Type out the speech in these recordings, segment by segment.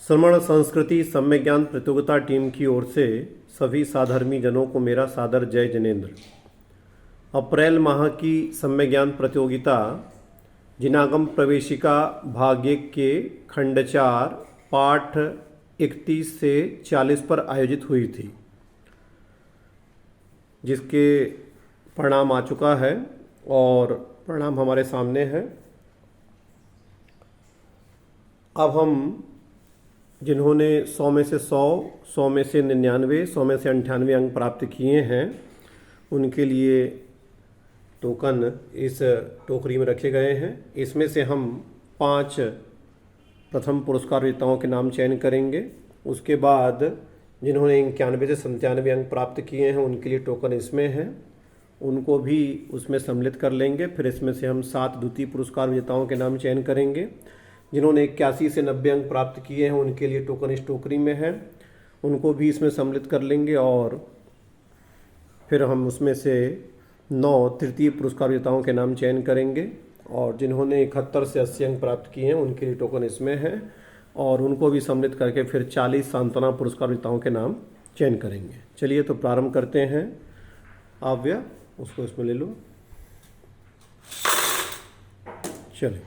श्रवण संस्कृति सम्य ज्ञान प्रतियोगिता टीम की ओर से सभी साधर्मी जनों को मेरा सादर जय जिनेन्द्र। अप्रैल माह की सम्य ज्ञान प्रतियोगिता जिनागम प्रवेशिका भाग 1 के खंड 4 पाठ 31 से 40 पर आयोजित हुई थी, जिसके परिणाम आ चुका है और परिणाम हमारे सामने है। अब हम जिन्होंने 100 में से 100, 100 में से 99, 100 में से 98 अंक प्राप्त किए हैं, उनके लिए टोकन इस टोकरी में रखे गए हैं। इसमें से हम 5 प्रथम पुरस्कार विजेताओं के नाम चयन करेंगे। उसके बाद जिन्होंने 91 से 97 अंक प्राप्त किए हैं, उनके लिए टोकन इसमें है, उनको भी उसमें सम्मिलित कर लेंगे। फिर इसमें से हम 7 द्वितीय पुरस्कार विजेताओं के नाम चयन करेंगे। जिन्होंने 81 से 90 अंक प्राप्त किए हैं, उनके लिए टोकन इस टोकरी में है, उनको भी इसमें सम्मिलित कर लेंगे। और फिर हम उसमें से 9 तृतीय पुरस्कार विजेताओं के नाम चयन करेंगे। और जिन्होंने 71 से 80 अंक प्राप्त किए हैं, उनके लिए टोकन इसमें है, और उनको भी सम्मिलित करके फिर 40 सांत्वना पुरस्कार विजेताओं के नाम चयन करेंगे। चलिए तो प्रारंभ करते हैं। आव्या, उसको इसमें ले लो। चलिए,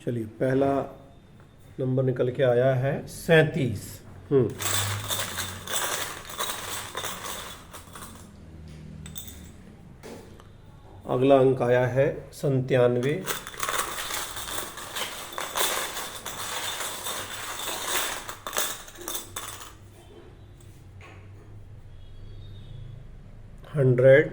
चलिए, पहला नंबर निकल के आया है 37। अगला अंक आया है 97। हंड्रेड,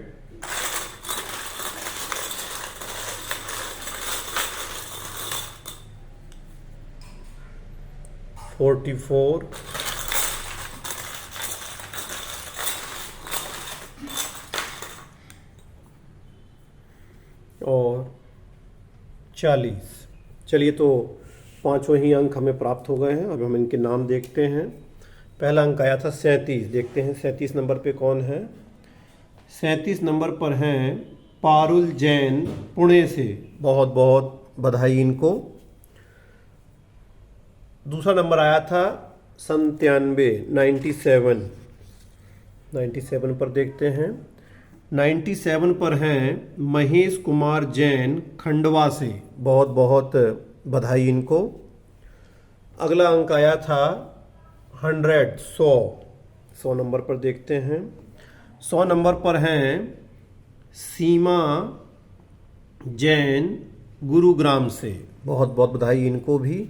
44, 40। चलिए, तो पांचों ही अंक हमें प्राप्त हो गए हैं। अब हम इनके नाम देखते हैं। पहला अंक आया था 37। देखते हैं 37 नंबर पे कौन है। 37 नंबर पर हैं पारुल जैन, पुणे से। बहुत बहुत बधाई इनको। दूसरा नंबर आया था 97, 97 पर देखते हैं। 97 पर हैं महेश कुमार जैन, खंडवा से। बहुत बहुत बधाई इनको। अगला अंक आया था 100 नंबर पर देखते हैं। 100 नंबर पर हैं सीमा जैन, गुरुग्राम से। बहुत बहुत बधाई इनको भी।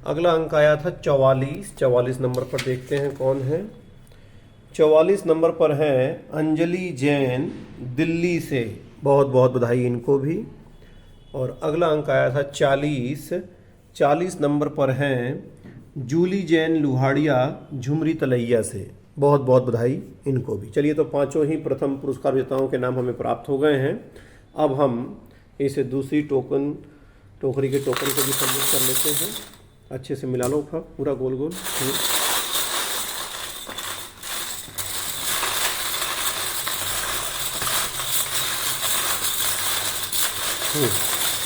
अगला अंक आया था 44 नंबर पर देखते हैं कौन है। 44 नंबर पर हैं अंजलि जैन, दिल्ली से। बहुत बहुत बधाई इनको भी। और अगला अंक आया था 40 नंबर पर हैं जूली जैन लुहाड़िया, झुमरी तलैया से। बहुत बहुत बधाई इनको भी। चलिए, तो पांचों ही प्रथम पुरस्कार विजेताओं के नाम हमें प्राप्त हो गए हैं। अब हम इसे दूसरी टोकरी के टोकन को भी सम्मिलित कर लेते हैं। अच्छे से मिला लो पूरा गोल गोल।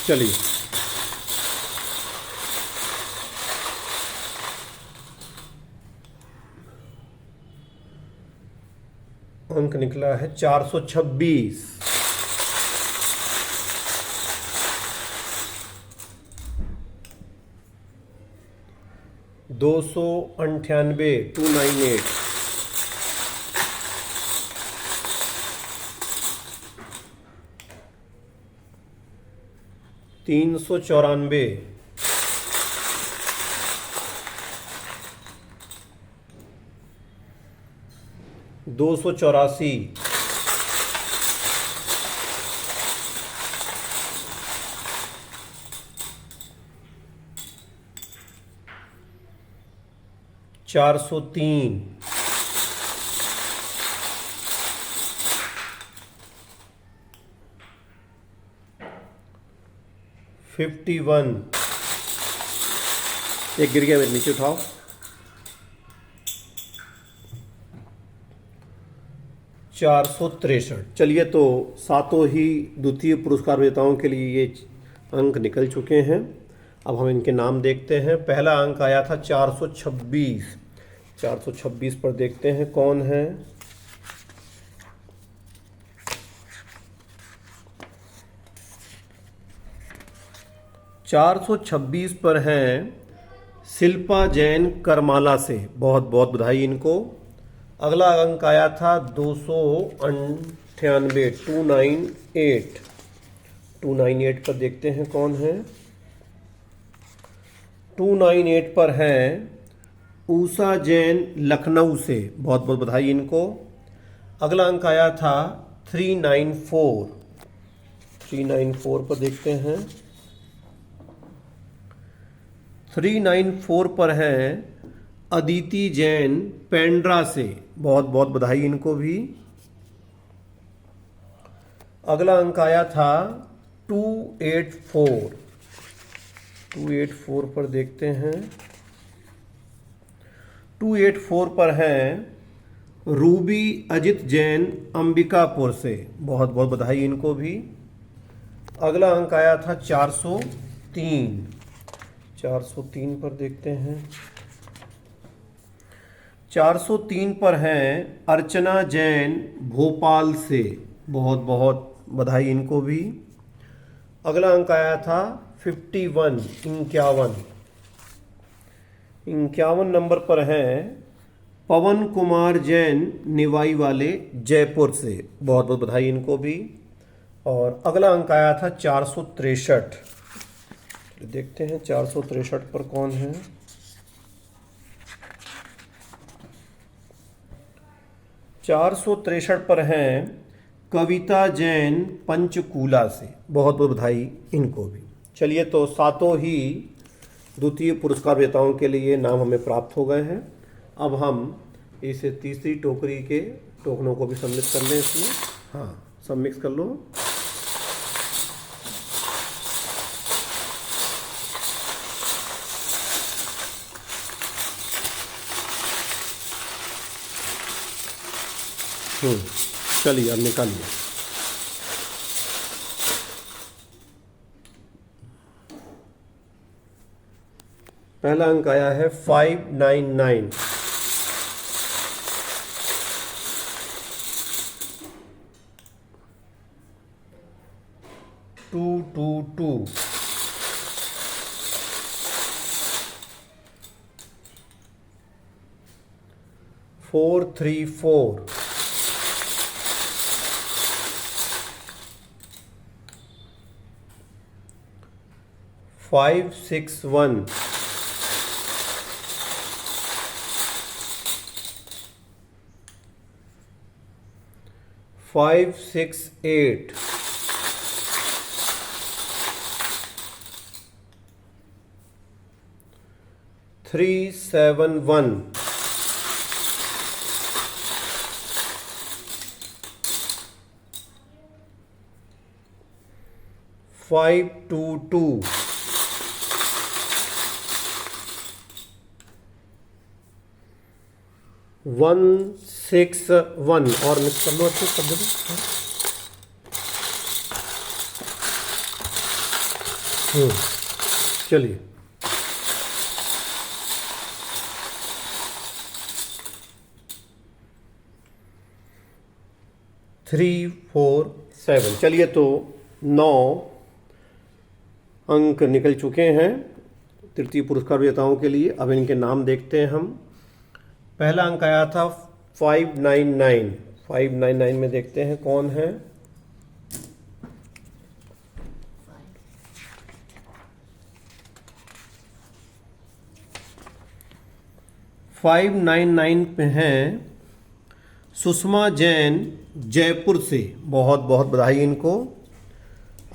चलिए, अंक निकला है 426। 298, 298। 394, 284, 403, 51। एक गिर गया, मेरे नीचे उठाओ। 4 463। चलिए, तो सातों ही द्वितीय पुरस्कार विजेताओं के लिए ये अंक निकल चुके हैं। अब हम इनके नाम देखते हैं। पहला अंक आया था 426। 426 पर देखते हैं कौन है। चार सौ छब्बीस पर हैं शिल्पा जैन करमाला से, बहुत बहुत बधाई इनको। अगला अंक आया था 298, 298। 298 पर देखते हैं कौन है। 298 पर हैं उषा जैन लखनऊ से, बहुत बहुत बधाई इनको। अगला अंक आया था 394। 394 पर देखते हैं। 394 पर है अदिति जैन पेंड्रा से, बहुत बहुत बधाई इनको भी। अगला अंक आया था 284। 284 पर देखते हैं। 284 पर है रूबी अजित जैन अंबिकापुर से, बहुत बहुत बधाई इनको भी। अगला अंक आया था 403। 403 पर देखते हैं। 403 पर हैं अर्चना जैन भोपाल से, बहुत बहुत बधाई इनको भी। अगला अंक आया था 51, 51। 51 नंबर पर हैं पवन कुमार जैन निवाई वाले जयपुर से, बहुत बहुत बधाई इनको भी। और अगला अंक आया था 463। देखते हैं 463 पर कौन है। 463 पर हैं कविता जैन पंचकूला से, बहुत बहुत बधाई इनको भी। चलिए, तो सातों ही द्वितीय पुरस्कार विजेताओं के लिए नाम हमें प्राप्त हो गए हैं। अब हम इस तीसरी टोकरी के टोकनों को भी सम्मिलित कर लें इसमें। हाँ, सब मिक्स कर लो। चलिए, अब निकालिए। पहला अंक आया है 599। 222। 434। 561। 568। 371। 522। 161। और मिक्स कर लो अच्छे सब जगह। चलिए, 347। चलिए, तो 9 अंक निकल चुके हैं तृतीय पुरस्कार विजेताओं के लिए। अब इनके नाम देखते हैं हम। पहला अंक आया था 599। 599 में देखते हैं कौन है। 599 पे हैं सुषमा जैन जयपुर से, बहुत बहुत बधाई इनको।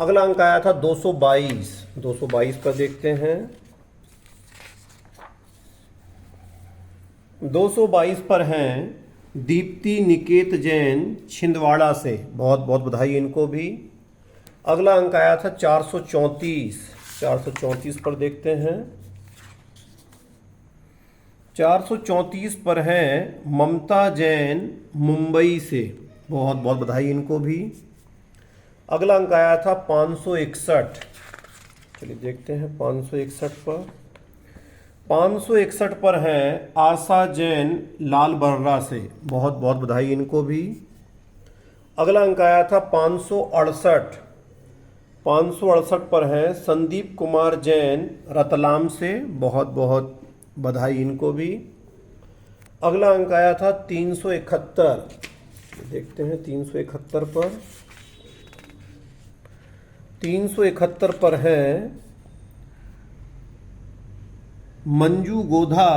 अगला अंक आया था 222। 222 पर देखते हैं। 222 पर हैं दीप्ति निकेत जैन छिंदवाड़ा से, बहुत बहुत बधाई इनको भी। अगला अंक आया था 434। 434 पर देखते हैं। 434 पर हैं ममता जैन मुंबई से, बहुत बहुत बधाई इनको भी। अगला अंक आया था 561। चलिए देखते हैं 561 पर। 561 पर है आशा जैन लाल बर्रा से, बहुत बहुत बधाई इनको भी। अगला अंक आया था 568। 568 पर है संदीप कुमार जैन रतलाम से, बहुत बहुत बधाई इनको भी। अगला अंक आया था 371। देखते हैं 371 पर। 371 पर है मंजू गोधा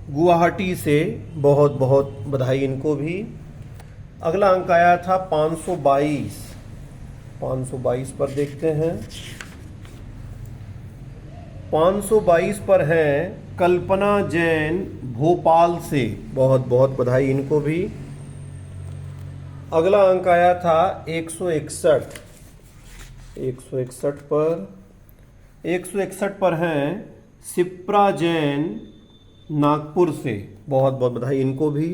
गुवाहाटी से, बहुत बहुत बधाई इनको भी। अगला अंक आया था 522। 522 पर देखते हैं। 522 पर है कल्पना जैन भोपाल से, बहुत बहुत बधाई इनको भी। अगला अंक आया था 161। 161 पर 161 पर हैं शिप्रा जैन नागपुर से, बहुत बहुत बधाई इनको भी।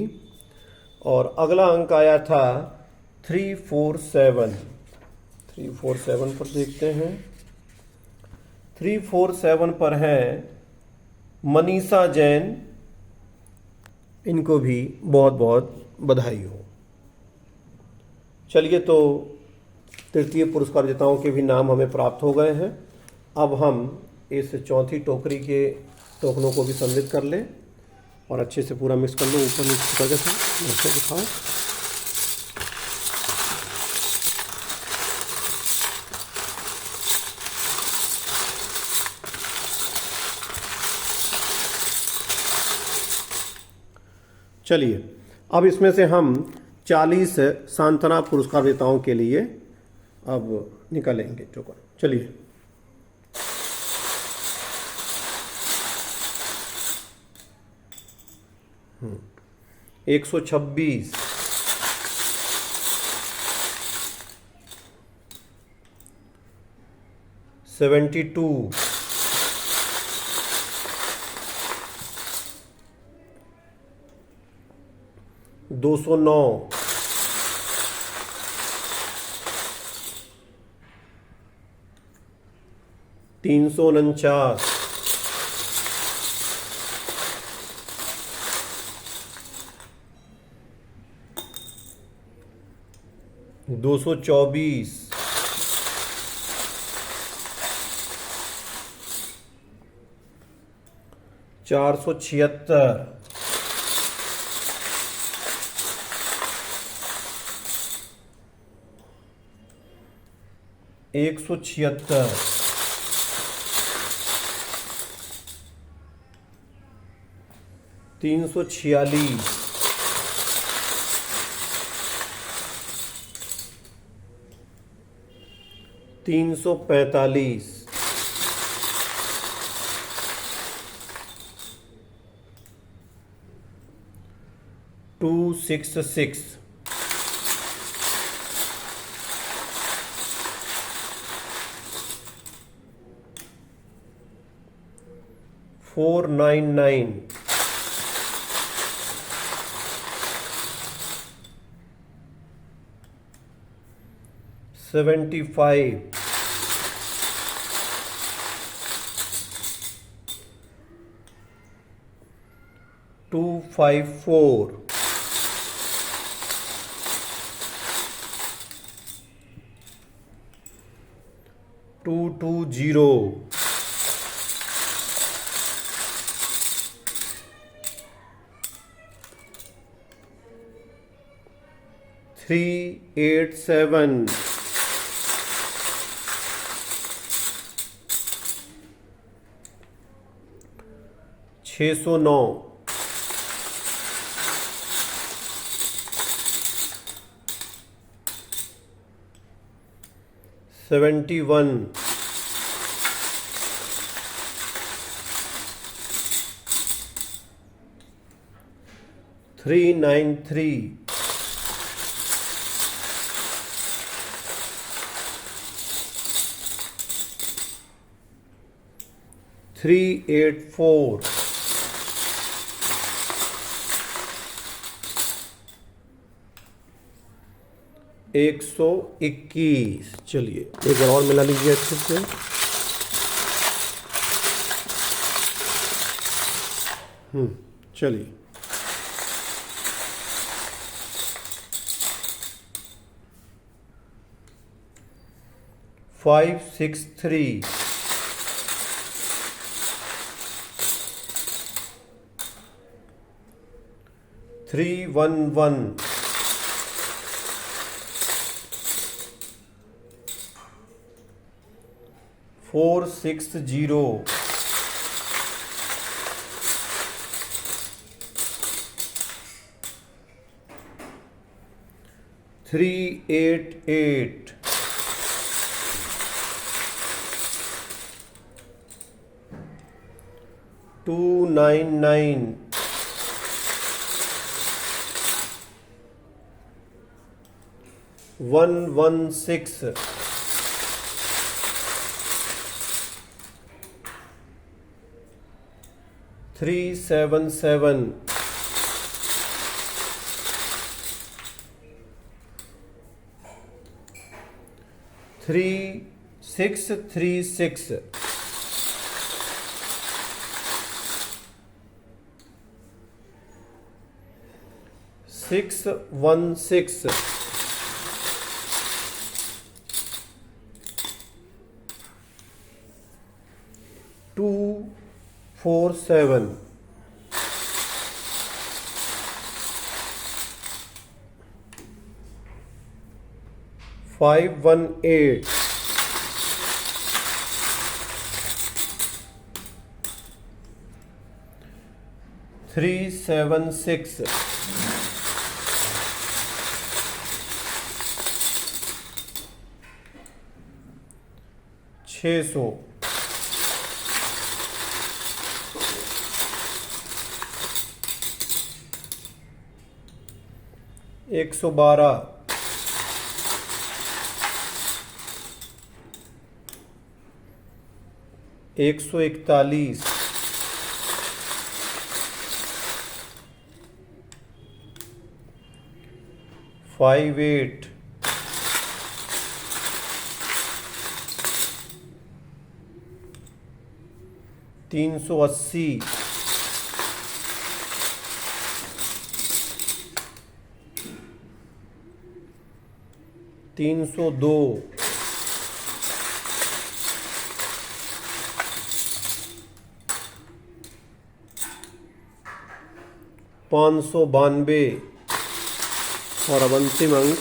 और अगला अंक आया था 347। 347 पर देखते हैं। 347 पर है मनीषा जैन, इनको भी बहुत बहुत बधाई हो। चलिए, तो तृतीय पुरस्कार विजेताओं के भी नाम हमें प्राप्त हो गए हैं। अब हम इस चौथी टोकरी के टोकनों को भी सम्मिलित कर लें और अच्छे से पूरा मिक्स कर लो, ऊपर नीचे करके ऐसे दिखाओ। चलिए, अब इसमें से हम 40 सांत्वना पुरस्कार विजेताओं के लिए अब निकालेंगे टोकन। चलिए, हम्म 126, 72, 209, 349, 224, 476, 176, 346, 345, 266, 499, 75, 254, 220, 387, 609, 71, 393, 384, 4 121। चलिए एक बार और मिला लीजिए अच्छे से। चलिए 563, 311, 460, 388, 299, 116, 377, 3636, 616, 247, 518, 376, 600, 112, 141, 58, 380, 302, 592 और अब अंतिम अंक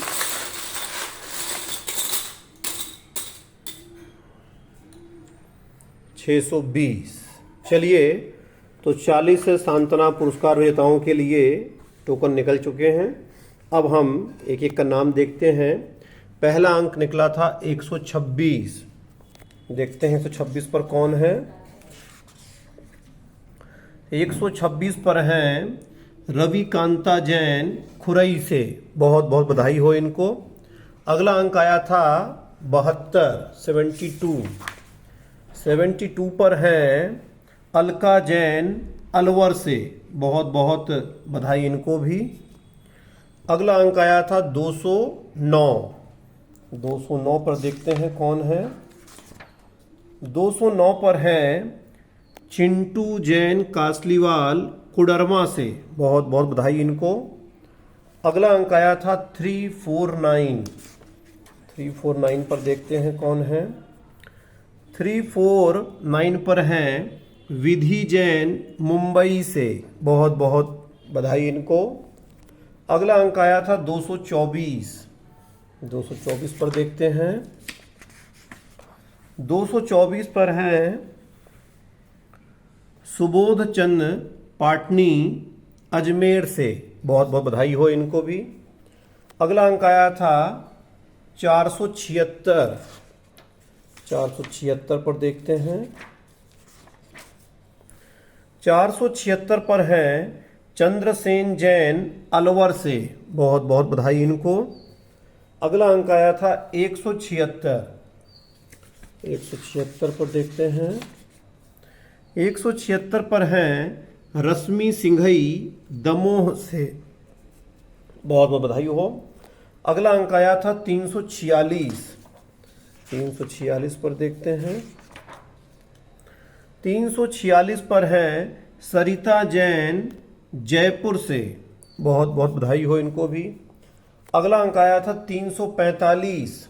620। चलिए तो 40 सांत्वना पुरस्कार विजेताओं के लिए टोकन निकल चुके हैं। अब हम एक एक का नाम देखते हैं। पहला अंक निकला था 126। देखते हैं 126 पर कौन है। 126 पर हैं रवि कांता जैन खुरई से, बहुत बहुत बधाई हो इनको। अगला अंक आया था 72, 72 पर है अलका जैन अलवर से, बहुत बहुत बधाई इनको भी। अगला अंक आया था 209, 209 पर देखते हैं कौन है। 209 पर है चिंटू जैन कासलीवाल कुडरमा से, बहुत बहुत बधाई इनको। अगला अंक आया था 349, 349 पर देखते हैं कौन है। 349 पर हैं विधि जैन मुंबई से, बहुत बहुत बधाई इनको। अगला अंक आया था 224, 224 पर देखते हैं। 224 पर हैं सुबोध चंद पाटनी अजमेर से, बहुत बहुत बधाई हो इनको भी। अगला अंक आया था 476, 476 पर देखते हैं। 476 पर हैं चंद्रसेन जैन अलवर से, बहुत बहुत बधाई इनको। अगला अंक आया था 176, 176 पर देखते हैं। 176 पर हैं रश्मि सिंघई दमोह से, बहुत बहुत बधाई हो। अगला अंक आया था 346। 346 पर देखते हैं। 346 पर है सरिता जैन जयपुर से, बहुत बहुत बधाई हो इनको भी। अगला अंक आया था 345।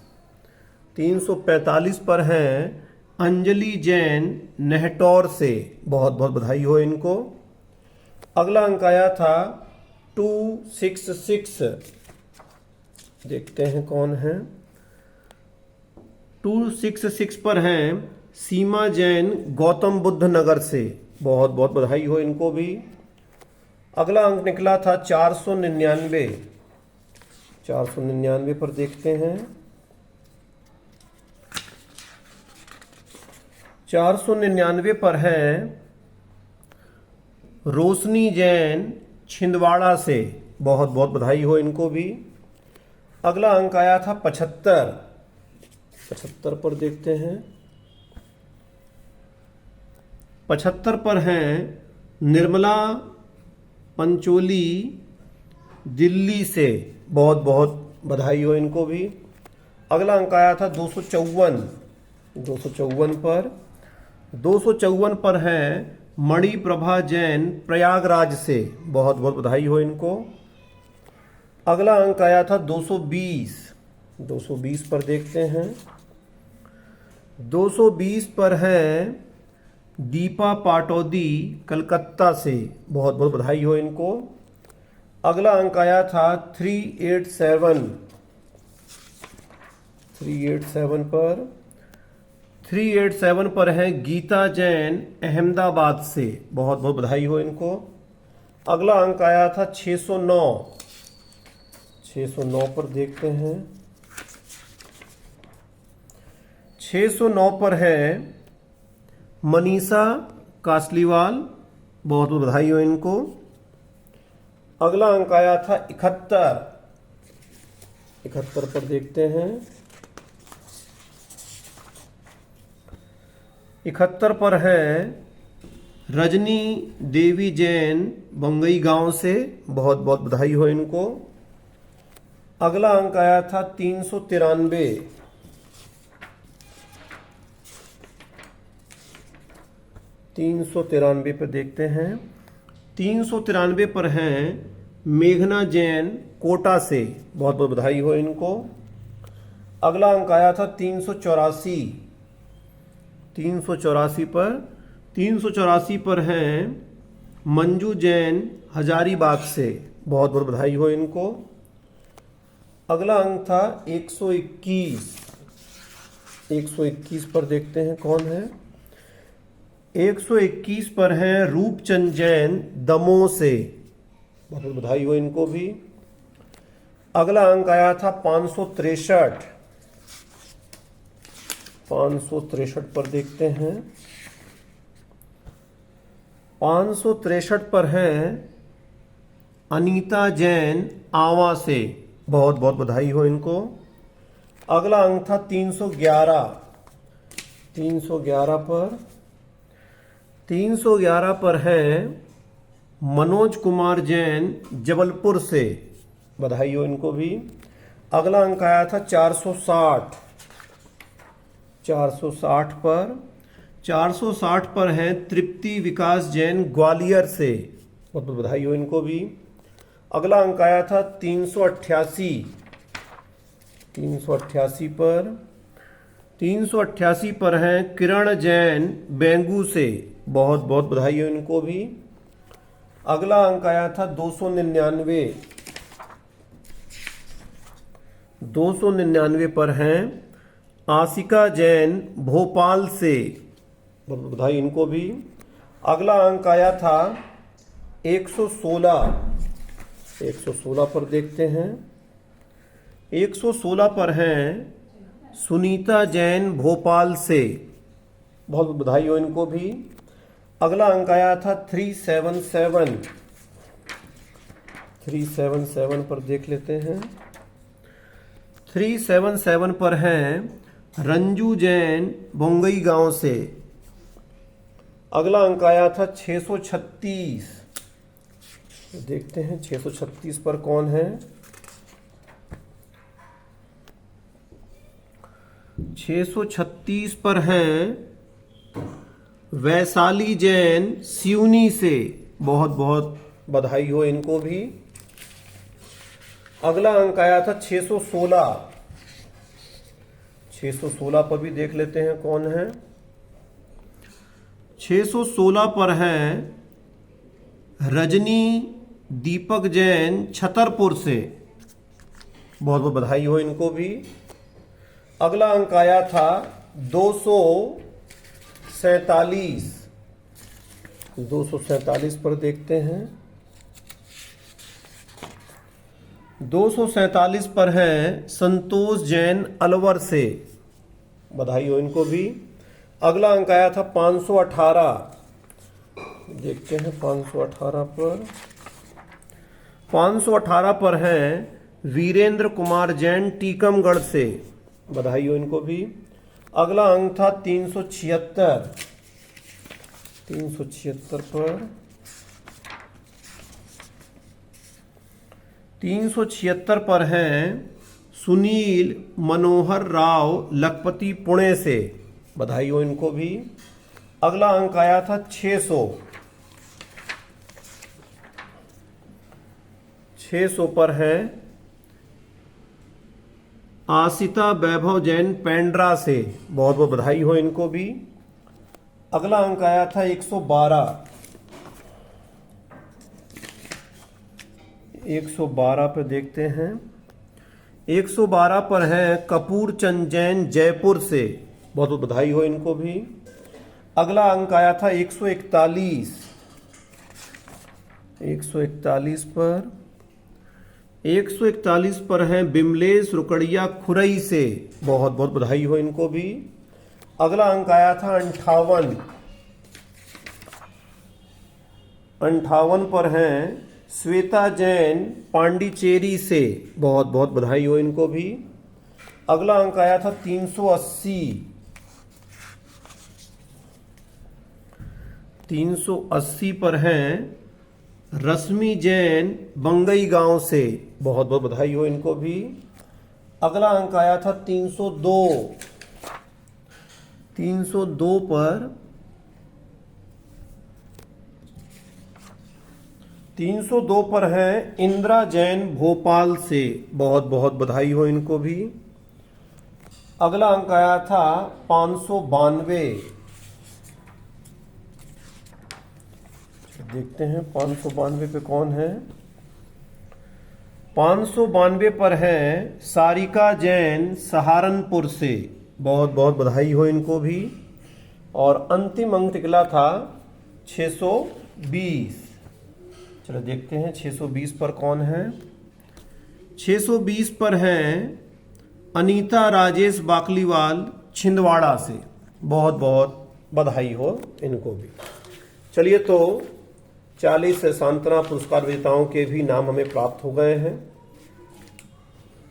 345 पर हैं अंजलि जैन नेहटौर से, बहुत बहुत बधाई हो इनको। अगला अंक आया था 266, देखते हैं कौन है। 266 पर हैं सीमा जैन गौतम बुद्ध नगर से, बहुत बहुत बधाई हो इनको भी। अगला अंक निकला था 499। 499 पर देखते हैं। 499 पर है रोशनी जैन छिंदवाड़ा से, बहुत बहुत बधाई हो इनको भी। अगला अंक आया था 75। 75 पर देखते हैं। 75 पर हैं निर्मला पंचोली दिल्ली से, बहुत बहुत बधाई हो इनको भी। अगला अंक आया था 254। 254 पर है मणिप्रभा जैन प्रयागराज से, बहुत बहुत बधाई हो इनको। अगला अंक आया था 220। 220 पर देखते हैं। 220 पर है दीपा पाटौदी कलकत्ता से, बहुत बहुत बधाई हो इनको। अगला अंक आया था 387। 387 पर है गीता जैन अहमदाबाद से, बहुत बहुत बधाई हो इनको। अगला अंक आया था 609। 609 पर देखते हैं। 609 पर है मनीषा कासलीवाल, बहुत बहुत बधाई हो इनको। अगला अंक आया था 71। 71 पर देखते हैं। 71 पर है रजनी देवी जैन बंगई गांव से, बहुत बहुत बधाई हो इनको। अगला अंक आया था 393। 393 पर देखते हैं। 393 पर हैं मेघना जैन कोटा से, बहुत बहुत बधाई हो इनको। अगला अंक आया था 384। 384 पर हैं मंजू जैन हजारीबाग से, बहुत बहुत बधाई हो इनको। अगला अंक था 121। 121 पर देखते हैं कौन है। 121 पर हैं रूपचंद जैन दमोह से, बहुत बहुत बधाई हो इनको भी। अगला अंक आया था 563। 563 पर देखते हैं। 563 पर हैं अनीता जैन आवा से, बहुत बहुत बधाई हो इनको। अगला अंक था 311। 311 पर हैं मनोज कुमार जैन जबलपुर से, बधाई हो इनको भी। अगला अंक आया था 460। 460 पर हैं तृप्ति विकास जैन ग्वालियर से, बहुत बहुत बधाई हो इनको भी। अगला अंक आया था 388। 388 पर हैं किरण जैन बेंगू से, बहुत बहुत बधाई हो इनको भी। अगला अंक आया था 299। 299 पर हैं आशिका जैन भोपाल से, बहुत बहुत बधाई इनको भी। अगला अंक आया था 116। 116 पर देखते हैं। 116 पर हैं सुनीता जैन भोपाल से, बहुत बहुत बधाई हो इनको भी। अगला अंक आया था 377। 377 पर देख लेते हैं। 377 पर हैं रंजू जैन बोंगई गांव से। अगला अंक आया था 636। देखते हैं 636 पर कौन है। 636 पर हैं वैशाली जैन सिवनी से, बहुत बहुत बधाई हो इनको भी। अगला अंक आया था 616। 616 पर भी देख लेते हैं कौन है। 616 पर हैं रजनी दीपक जैन छतरपुर से, बहुत बहुत बधाई हो इनको भी। अगला अंक आया था 247। 247 पर देखते हैं। 247 पर हैं संतोष जैन अलवर से, बधाई हो इनको भी। अगला अंक आया था 518। देखते हैं 518 पर। 518 पर हैं वीरेंद्र कुमार जैन टीकमगढ़ से, बधाई हो इनको भी। अगला अंक था 376। 376 पर 376 पर हैं सुनील मनोहर राव लखपति पुणे से, बधाई हो इनको भी। अगला अंक आया था 600। 600 पर है आशिता वैभव जैन पेंड्रा से, बहुत बहुत बधाई हो इनको भी। अगला अंक आया था 112। 112 पे देखते हैं। 112 पर है कपूर चंद जैन जयपुर से, बहुत बहुत बधाई हो इनको भी। अगला अंक आया था 141। 141 पर 141 पर हैं बिमलेश रुकड़िया खुरई से, बहुत बहुत बधाई हो इनको भी। अगला अंक आया था 58। 58 पर हैं श्वेता जैन पांडिचेरी से, बहुत बहुत बधाई हो इनको भी। अगला अंक आया था 380। 380 पर हैं रश्मि जैन बंगई गांव से, बहुत बहुत बधाई हो इनको भी। अगला अंक आया था 302। 302 पर 302 पर हैं इंदिरा जैन भोपाल से, बहुत बहुत बधाई हो इनको भी। अगला अंक आया था 592। देखते हैं 592 पे कौन है। 592 पर हैं सारिका जैन सहारनपुर से, बहुत बहुत बधाई हो इनको भी। और अंतिम अंक निकला था 620। चलो देखते हैं 620 पर कौन है। 620 पर हैं अनीता राजेश बाकलीवाल छिंदवाड़ा से, बहुत बहुत बधाई हो इनको भी। चलिए, तो 40 सांत्वना पुरस्कार विजेताओं के भी नाम हमें प्राप्त हो गए हैं।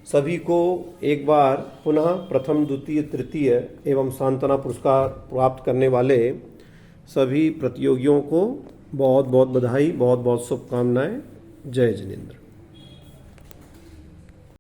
सभी को एक बार पुनः प्रथम, द्वितीय, तृतीय एवं सांत्वना पुरस्कार प्राप्त करने वाले सभी प्रतियोगियों को बहुत बहुत बधाई, बहुत बहुत शुभकामनाएं। जय जिनेंद्र।